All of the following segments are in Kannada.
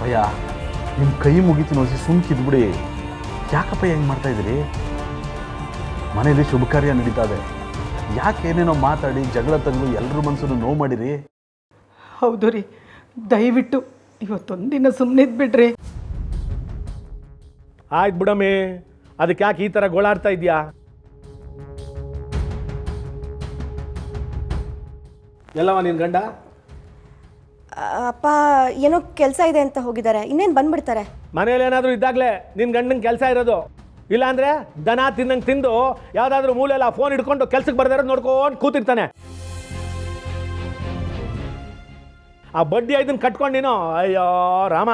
ಅಪ್ಪಯ್ಯ ನಿಮ್ಮ ಕೈ ಮುಗಿತು ನೋಸಿ ಸುಮ್ಕಿದ್ಬಿಡಿ. ಯಾಕಪ್ಪ ಹೆಂಗೆ ಮಾಡ್ತಾಯಿದ್ದೀರಿ? ಮನೇಲಿ ಶುಭ ಕಾರ್ಯ ನಡೀತಾ ಇದೆ. ಯಾಕೆ ಏನೇನೋ ಮಾತಾಡಿ ಜಗಳ ತಂದು ಎಲ್ಲರ ಮನಸ್ಸನ್ನು ನೋವು ಮಾಡಿರಿ? ಹೌದು ರೀ, ದಯವಿಟ್ಟು ಇವತ್ತೊಂದಿನ ಸುಮ್ಮನಿದ್ ಬಿಡ್ರಿ. ಆಯ್ತು ಬಿಡಮ್ಮಿ, ಅದಕ್ಕೆ ಯಾಕೆ ಈ ಥರ ಗೋಳಾಡ್ತಾ ಇದೆಯಾ? ಎಲ್ಲವ ನಿನ್ನ ಗಂಡ? ಅಪ್ಪ ಏನೋ ಕೆಲಸ ಇದೆ ಅಂತ ಹೋಗಿದ್ದಾರೆ, ಇನ್ನೇನು ಬಂದ್ಬಿಡ್ತಾರೆ. ಮನೇಲಿ ಏನಾದರೂ ಇದ್ದಾಗಲೇ ನಿನ್ನ ಗಂಡನ ಕೆಲಸ ಇರೋದು. ಇಲ್ಲಾಂದರೆ ದನ ತಿನ್ನಂಗೆ ತಿಂದು ಯಾವುದಾದ್ರೂ ಮೂಲೆಲ್ಲ ಫೋನ್ ಹಿಡ್ಕೊಂಡು ಕೆಲ್ಸಕ್ಕೆ ಬರ್ದಾರ ನೋಡ್ಕೊಂಡು ಕೂತಿರ್ತಾನೆ. ಆ ಬಡ್ಡಿ ಇದನ್ನು ಕಟ್ಕೊಂಡು ನೀನು, ಅಯ್ಯೋ ರಾಮ.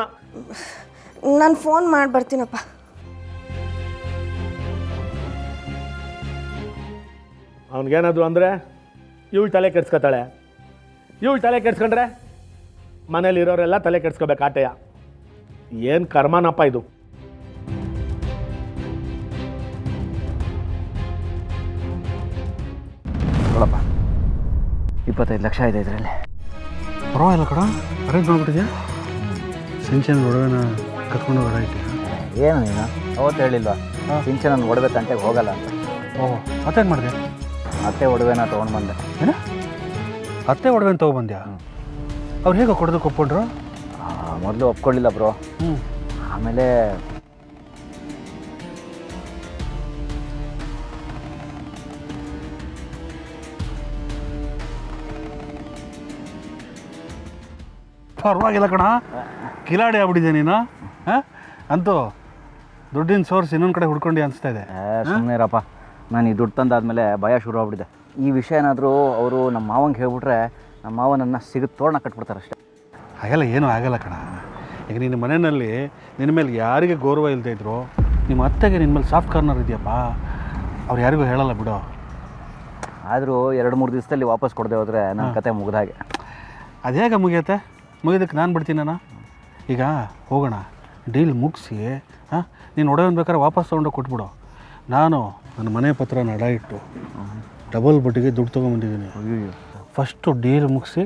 ನಾನು ಫೋನ್ ಮಾಡಿ ಬರ್ತೀನಪ್ಪ. ಅವನಿಗೇನಾದ್ರು ಅಂದರೆ ಇವಳು ತಲೆ ಕೆಡ್ಸ್ಕೊತಾಳೆ. ಇವಳು ತಲೆ ಕೆಡ್ಸ್ಕೊಂಡ್ರೆ ಮನೇಲಿ ಇರೋರೆಲ್ಲ ತಲೆ ಕೆಡ್ಸ್ಕೋಬೇಕು. ಆಟೆಯ ಏನು ಕರ್ಮನಪ್ಪ ಇದು. ನೋಡಪ್ಪ, 25 ಲಕ್ಷ ಇದೆ ಇದರಲ್ಲಿ. ಪರವಾಗಿಲ್ಲ ಕಡ, ಅರೇಂಜ್ ಮಾಡ್ಬಿಟ್ಟಿದ್ಯಾ? ಸಿಂಚನ ಒಡವೆನ ಕತ್ಕೊಂಡು ಹೊರಟಿದ್ಯಾ? ಏನು ನೀನು ಅವತ್ತು ಹೇಳಿಲ್ವಾ ಸಿಂಚನ ಒಡವೆ ತಂಟೆಗೆ ಹೋಗಲ್ಲ ಅಂತ? ಓಹ್, ಮತ್ತೇನು ಮಾಡಿದೆ? ಮತ್ತೆ ಒಡವೆನ ತೊಗೊಂಡು ಬಂದೆ. ಏನ ಅತ್ತೆ ಒಡವೆನ ತೊಗೊಬಂದ್ಯಾ? ಅವ್ರು ಹೇಗೆ ಕೊಡೋದಕ್ಕೆ ಒಪ್ಕೊಂಡ್ರು? ಮೊದಲು ಒಪ್ಕೊಳ್ಳಿಲ್ಲ ಬ್ರೋ. ಆಮೇಲೆ ಪರವಾಗಿಲ್ಲ ಕಣ, ಕಿಲಾಡಿ ಆಗ್ಬಿಟ್ಟಿದ್ಯಾ ನೀನು. ಹಾಂ, ಅಂತೂ ದುಡ್ಡಿನ ಸೋರ್ಸ್ ಇನ್ನೊಂದು ಕಡೆ ಹುಡ್ಕೊಂಡು ಅನಿಸ್ತಾ ಇದೆ. ಸುಮ್ಮನೆ ಇರಪ್ಪ, ನಾನು ಈ ದುಡ್ಡು ತಂದಾದ್ಮೇಲೆ ಭಯ ಶುರು ಆಗ್ಬಿಟ್ಟಿದೆ. ಈ ವಿಷಯ ಏನಾದರೂ ಅವರು ನಮ್ಮ ಮಾವಂಗೆ ಹೇಳ್ಬಿಟ್ರೆ ನಮ್ಮ ಮಾವ ನನ್ನ ಸಿಗದು ತೋರಣ ಕಟ್ಬಿಡ್ತಾರೆ ಅಷ್ಟೇ. ಹಾಗೆಲ್ಲ ಏನೂ ಆಗಲ್ಲ ಕಣ. ಈಗ ನಿನ್ನ ಮನೆಯಲ್ಲಿ ನಿನ್ನ ಮೇಲೆ ಯಾರಿಗೆ ಗೌರವ ಇಲ್ಲದೆ ಇದ್ರು, ನಿಮ್ಮ ಅತ್ತೆಗೆ ನಿನ್ನ ಮೇಲೆ ಸಾಫ್ಟ್ ಕಾರ್ನರ್ ಇದೆಯಪ್ಪ, ಅವ್ರು ಯಾರಿಗೂ ಹೇಳಲ್ಲ ಬಿಡು. ಆದರೂ 2-3 ದಿವಸದಲ್ಲಿ ವಾಪಸ್ ಕೊಡದೆ ಹೋದರೆ ನನ್ನ ಕತೆ ಮುಗಿದ ಹಾಗೆ. ಅದು ಹೇಗೆ ಮುಗಿಯುತ್ತೆ? ಮುಗಿದಕ್ಕೆ ನಾನು ಬಿಡ್ತೀನಣ್ಣ. ಈಗ ಹೋಗೋಣ, ಡೀಲ್ ಮುಗಿಸಿ ಹಾಂ, ನೀನು ಒಡವೆ ಬೇಕಾದ್ರೆ ವಾಪಸ್ ತೊಗೊಂಡು ಕೊಟ್ಬಿಡು. ನಾನು ನನ್ನ ಮನೆ ಪತ್ರನ ಅಡ ಇಟ್ಟು ಡಬಲ್ ಬಡ್ಡಿಗೆ ದುಡ್ಡು ತೊಗೊಂಬಂದಿದ್ದೀನಿ. ಫಸ್ಟು ಡೀಲ್ ಮುಗಿಸಿ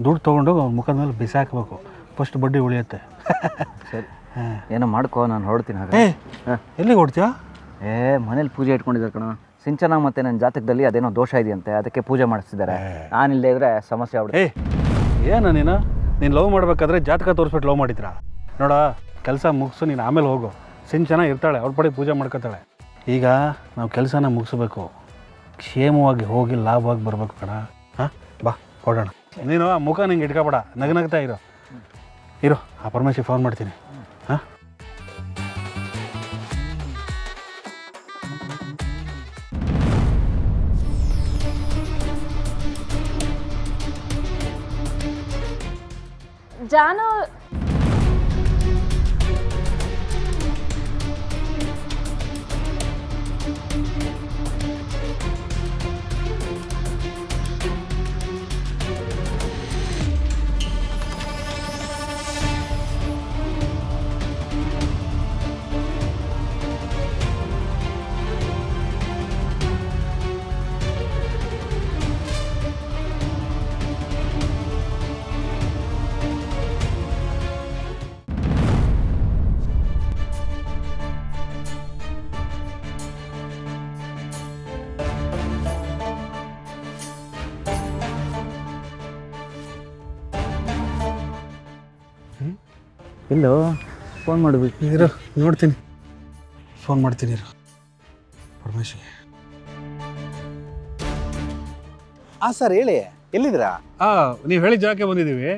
ದುಡ್ಡು ತೊಗೊಂಡೋಗಿ ಅವ್ನ ಮುಖದ ಮೇಲೆ ಬಿಸಾಕಬೇಕು. ಫಸ್ಟ್ ಬಡ್ಡಿ ಉಳಿಯುತ್ತೆ. ಸರಿ, ಏನೋ ಮಾಡ್ಕೋ, ನಾನು ಹೊರಡ್ತೀನಿ. ಹಾಗೆ ಎಲ್ಲಿಗೆ ಹೊಡ್ತೀಯಾ? ಮನೇಲಿ ಪೂಜೆ ಇಟ್ಕೊಂಡಿದ್ದಾರೆ ಕಣ. ಸಿಂಚನ ಮತ್ತು ನನ್ನ ಜಾತಕದಲ್ಲಿ ಅದೇನೋ ದೋಷ ಇದೆಯಂತೆ, ಅದಕ್ಕೆ ಪೂಜೆ ಮಾಡಿಸ್ತಿದ್ದಾರೆ. ನಾನಿಲ್ಲದೆ ಇದ್ರೆ ಸಮಸ್ಯೆ ಆಗ್ಬಿಡುತ್ತೆ. ಏನು ನೀನು ಲವ್ ಮಾಡಬೇಕಾದ್ರೆ ಜಾತಕ ತೋರಿಸ್ಬಿಟ್ಟು ಲವ್ ಮಾಡಿದ್ರಾ? ನೋಡ, ಕೆಲಸ ಮುಗಿಸು, ನೀನು ಆಮೇಲೆ ಹೋಗು. ಸಿಂಚನ ಇರ್ತಾಳೆ, ಅವ್ರ ಪಡೆ ಪೂಜೆ ಮಾಡ್ಕೊತಾಳೆ. ಈಗ ನಾವು ಕೆಲಸನ ಮುಗಿಸ್ಬೇಕು, ಕ್ಷೇಮವಾಗಿ ಹೋಗಿ ಲಾಭವಾಗಿ ಬರಬೇಕು ಕಣ. ಹಾಂ, ಬಾ ಹೊಡೋಣ. ನೀನು ಆ ಮುಖ ನಿಂಗೆ ಇಟ್ಕೊಬೇಡ, ನಗನಗ್ತಾ ಇರೋ. ಆ ಪರಮೇಶಿ ಫೋನ್ ಮಾಡ್ತೀನಿ. ಹಾಂ, ಜಾನು, ಇಲ್ಲೋ ಫೋನ್ ಮಾಡಬೇಕು. ಇರೋ ನೋಡ್ತೀನಿ, ಫೋನ್ ಮಾಡ್ತೀನಿ ಇರು ಪರಮೇಶಿ. ಹಾಂ ಸರ್, ಹೇಳಿ, ಎಲ್ಲಿದ್ದೀರಾ? ನೀವು ಹೇಳಿದ ಜಾಗಕ್ಕೆ ಬಂದಿದ್ದೀವಿ.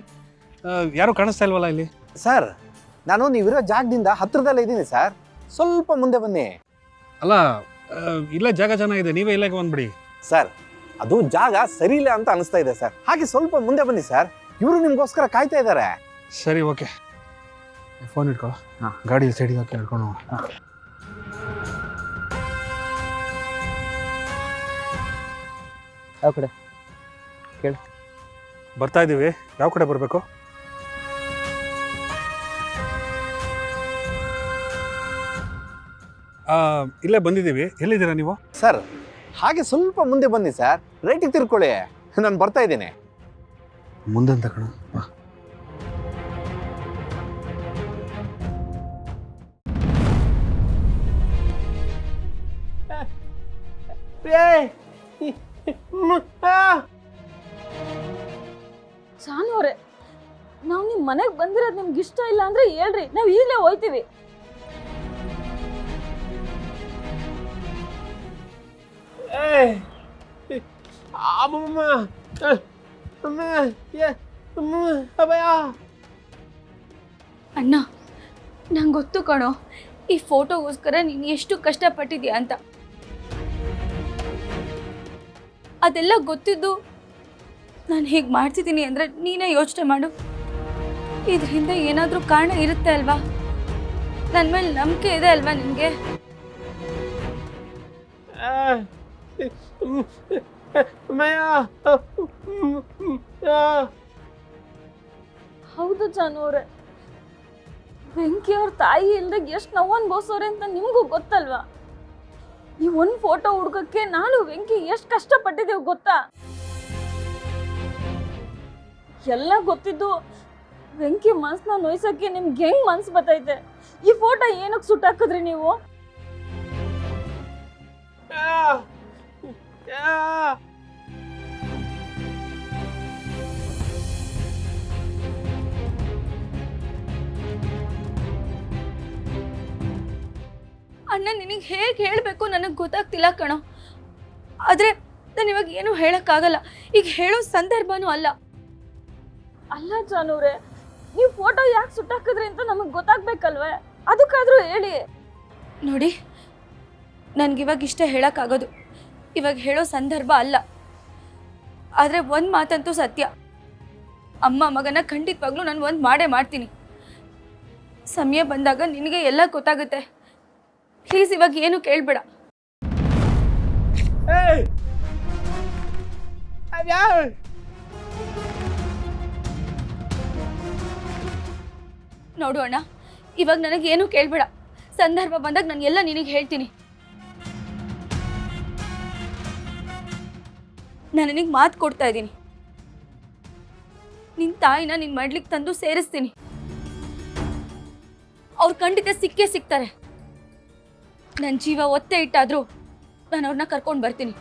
ಯಾರೂ ಕಾಣಿಸ್ತಾ ಇಲ್ವಲ್ಲ ಇಲ್ಲಿ? ಸರ್, ನಾನು ನೀವಿರೋ ಜಾಗದಿಂದ ಹತ್ತಿರದಲ್ಲೇ ಇದ್ದೀನಿ ಸರ್, ಸ್ವಲ್ಪ ಮುಂದೆ ಬನ್ನಿ. ಅಲ್ಲ, ಇಲ್ಲೇ ಜಾಗ ಚೆನ್ನಾಗಿದೆ, ನೀವೇ ಇಲ್ಲೇ ಬಂದ್ಬಿಡಿ. ಸರ್, ಅದು ಜಾಗ ಸರಿ ಇಲ್ಲ ಅಂತ ಅನಿಸ್ತಾ ಇದೆ ಸರ್, ಹಾಗೆ ಸ್ವಲ್ಪ ಮುಂದೆ ಬನ್ನಿ ಸರ್, ಇವರು ನಿಮಗೋಸ್ಕರ ಕಾಯ್ತಾ ಇದ್ದಾರೆ. ಸರಿ, ಓಕೆ. ಫೋನ್ ಇಟ್ಕೋ, ಗಾಡಿ ಸೈಡಿಗೆ ಹಾಕಿ ಹಿಡ್ಕೊಂಡು. ಯಾವ ಕಡೆ ಕೇಳಿ. ಬರ್ತಾ ಇದ್ದೀವಿ, ಯಾವ ಕಡೆ ಬರಬೇಕು? ಇಲ್ಲೇ ಬಂದಿದ್ದೀವಿ. ಎಲ್ಲಿದ್ದೀರಾ ನೀವು? ಸರ್, ಹಾಗೆ ಸ್ವಲ್ಪ ಮುಂದೆ ಬನ್ನಿ ಸರ್, ರೈಟಿಗೆ ತಿರ್ಕೊಳ್ಳಿ, ನಾನು ಬರ್ತಾ ಇದ್ದೀನಿ. ಮುಂದೆ ಅಂತ ಕಣ. ಶಾನು ಅವರೇ, ನಾವು ನಿಮ್ಮ ಮನೆಗೆ ಬಂದಿರೋದು ನಿಮ್ಗೆ ಇಷ್ಟ ಇಲ್ಲ ಅಂದ್ರೆ ಹೇಳ್ರಿ, ನಾವು ಈಗಲೇ ಹೋಯ್ತೀವಿ. ಅಣ್ಣ, ನಂಗೆ ಗೊತ್ತು ಕಣೋ, ಈ ಫೋಟೋಗೋಸ್ಕರ ನೀನು ಎಷ್ಟು ಕಷ್ಟಪಟ್ಟಿದ್ಯಾ ಅಂತ. ಅದೆಲ್ಲ ಗೊತ್ತಿದ್ದು ನಾನು ಹೀಗೆ ಮಾಡ್ತಿದ್ದೀನಿ ಅಂದರೆ ನೀನೇ ಯೋಚನೆ ಮಾಡು. ಇದರಿಂದ ಏನಾದರೂ ಕಾರಣ ಇರುತ್ತೆ ಅಲ್ವಾ? ನನ್ನ ಮೇಲೆ ನಂಬಿಕೆ ಇದೆ ಅಲ್ವಾ ನಿನಗೆ? ಹೌದು ಜಾನು ಅವರೇ, ವೆಂಕಿ ಅವ್ರ ತಾಯಿ ಇಲ್ದಾಗ ಎಷ್ಟು ನೋವು ಅನ್ಭವಿಸೋರೆ ಅಂತ ನಿಮಗೂ ಗೊತ್ತಲ್ವಾ? ಈ ಒಂದು ಫೋಟೋ ಹುಡ್ಕಕ್ಕೆ ನಾನು ವೆಂಕಿ ಎಷ್ಟು ಕಷ್ಟಪಟ್ಟಿದ್ದೀವಿ ಗೊತ್ತಾ? ಎಲ್ಲ ಗೊತ್ತಿದ್ದು ವೆಂಕಿ ಮನ್ಸನ್ನ ನೋಯ್ಸಕ್ಕೆ ನಿಮ್ಗೆ ಹೆಂಗ್ ಮನ್ಸು ಬತ್ತೈತೆ? ಈ ಫೋಟೋ ಏನಕ್ಕೆ ಸುಟ್ಟಾಕಿದ್ರಿ ನೀವು? ಅಣ್ಣ, ನಿನಗೆ ಹೇಗೆ ಹೇಳಬೇಕು ನನಗೆ ಗೊತ್ತಾಗ್ತಿಲ್ಲ ಕಣೋ. ಆದರೆ ನಾನು ಇವಾಗ ಏನು ಹೇಳೋಕ್ಕಾಗಲ್ಲ. ಈಗ ಹೇಳೋ ಸಂದರ್ಭನೂ ಅಲ್ಲ. ಅಲ್ಲ ಜಾನೂರೇ, ನೀವು ಫೋಟೋ ಯಾಕೆ ಸುಟ್ಟಾಕಿದ್ರಿ ಅಂತ ನಮಗೆ ಗೊತ್ತಾಗ್ಬೇಕಲ್ವೇ? ಅದಕ್ಕಾದರೂ ಹೇಳಿ. ನೋಡಿ, ನನಗಿವಾಗ ಇಷ್ಟ ಹೇಳೋಕ್ಕಾಗೋದು, ಇವಾಗ ಹೇಳೋ ಸಂದರ್ಭ ಅಲ್ಲ. ಆದರೆ ಒಂದು ಮಾತಂತೂ ಸತ್ಯ, ಅಮ್ಮ ಮಗನ ಖಂಡಿತವಾಗ್ಲೂ ನಾನು ಒಂದು ಮಾಡೇ ಮಾಡ್ತೀನಿ. ಸಮಯ ಬಂದಾಗ ನಿನಗೆ ಎಲ್ಲ ಗೊತ್ತಾಗುತ್ತೆ. ಪ್ಲೀಸ್ ಇವಾಗ ಏನು ಕೇಳಬೇಡ. ನೋಡು ಅಣ್ಣ, ಇವಾಗ ನನಗೇನು ಕೇಳಬೇಡ. ಸಂದರ್ಭ ಬಂದಾಗ ನಾನು ಎಲ್ಲ ನಿನಗೆ ಹೇಳ್ತೀನಿ. ನಾನು ನಿನಗೆ ಮಾತು ಕೊಡ್ತಾ ಇದ್ದೀನಿ. ನಿನ್ನ ತಾಯಿನ ನಿನ್ನ ಮಡ್ಲಿಕ್ಕೆ ತಂದು ಸೇರಿಸ್ತೀನಿ. ಅವ್ರು ಖಂಡಿತ ಸಿಕ್ಕೇ ಸಿಗ್ತಾರೆ. ನನ್ನ ಜೀವ ಒತ್ತೆ ಇಟ್ಟಾದರೂ ನಾನು ಅವ್ರನ್ನ ಕರ್ಕೊಂಡು ಬರ್ತೀನಿ.